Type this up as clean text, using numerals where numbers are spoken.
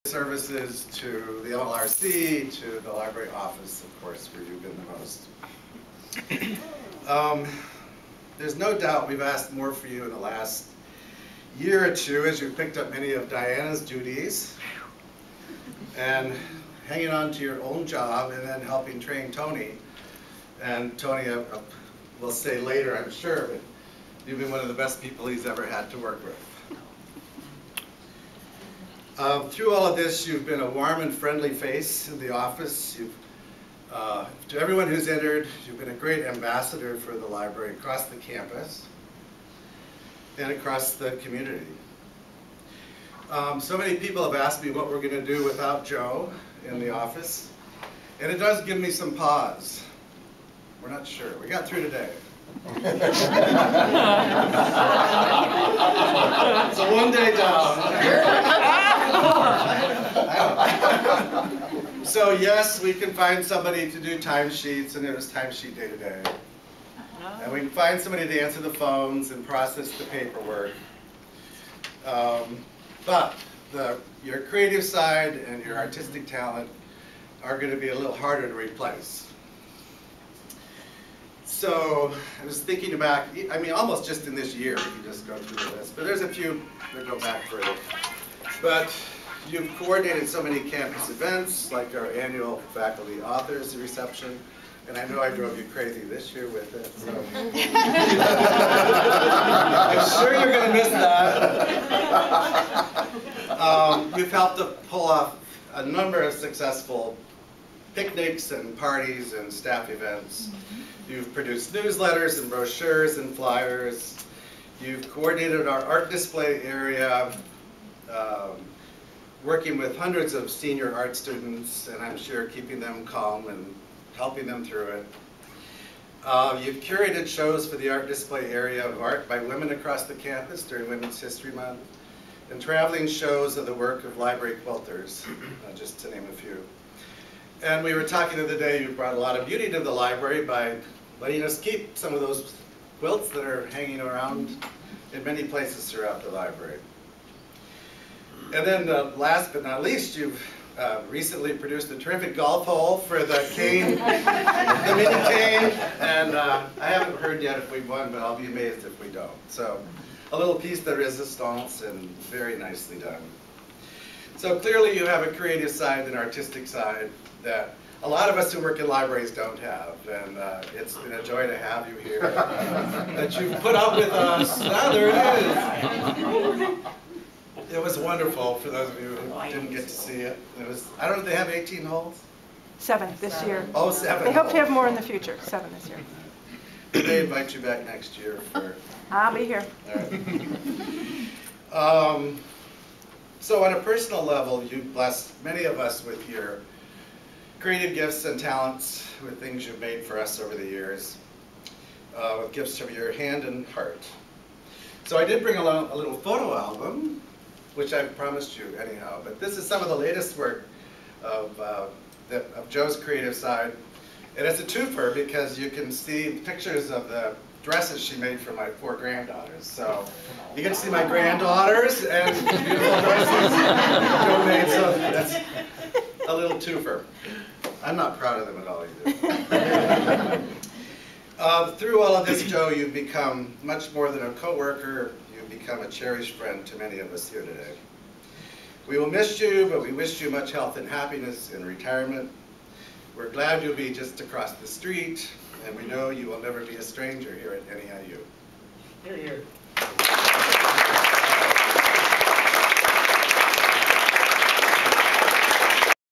services, to the LRC, to the library office, of course, where you've been the most. There's no doubt we've asked more for you in the last year or two as you've picked up many of Diana's duties and hanging on to your own job and then helping train Tony. And Tony, will say later, I'm sure, but you've been one of the best people he's ever had to work with. Through all of this, you've been a warm and friendly face in the office. To everyone who's entered, you've been a great ambassador for the library across the campus and across the community. So many people have asked me what we're going to do without Joe in the office, and it does give me some pause. We're not sure. We got through today. So one day down. So yes, we can find somebody to do timesheets, and it was timesheet day today. And we can find somebody to answer the phones and process the paperwork. But your creative side and your artistic talent are going to be a little harder to replace. So I was thinking back, I mean, almost just in this year, if you just go through the list, but there's a few that go back further. But you've coordinated so many campus events, like our annual faculty authors reception, and I know I drove you crazy this year with it, so. I'm sure you're going to miss that. You've helped to pull off a number of successful picnics and parties and staff events. You've produced newsletters and brochures and flyers. You've coordinated our art display area, working with hundreds of senior art students, and I'm sure keeping them calm and helping them through it. You've curated shows for the art display area of art by women across the campus during Women's History Month, and traveling shows of the work of library quilters, just to name a few. And we were talking the other day, you brought a lot of beauty to the library by letting us keep some of those quilts that are hanging around in many places throughout the library. And then last but not least, you've recently produced a terrific golf hole for the cane, the mini cane, and I haven't heard yet if we won, but I'll be amazed if we don't. So a little piece de resistance and very nicely done. So clearly you have a creative side and artistic side that a lot of us who work in libraries don't have, and it's been a joy to have you here, that you've put up with us. Ah, there it is. It was wonderful for those of you who didn't get to see it. I don't know if they have 18 holes? 7 this year. Oh, 7. They hope to have more in the future. 7 this year. They invite you back next year for... I'll be here. All right. So on a personal level, you blessed many of us with your creative gifts and talents, with things you've made for us over the years, with gifts from your hand and heart. So I did bring along a little photo album, which I've promised you anyhow, but this is some of the latest work of Joe's creative side. And it's a twofer because you can see pictures of the dresses she made for my 4 granddaughters. So you get to see my granddaughters and beautiful dresses Joe made, so that's a little twofer. I'm not proud of them at all either. Through all of this, Joe, you've become much more than a co-worker. You've become a cherished friend to many of us here today. We will miss you, but we wish you much health and happiness in retirement. We're glad you'll be just across the street, and we know you will never be a stranger here at NEIU. Here, here.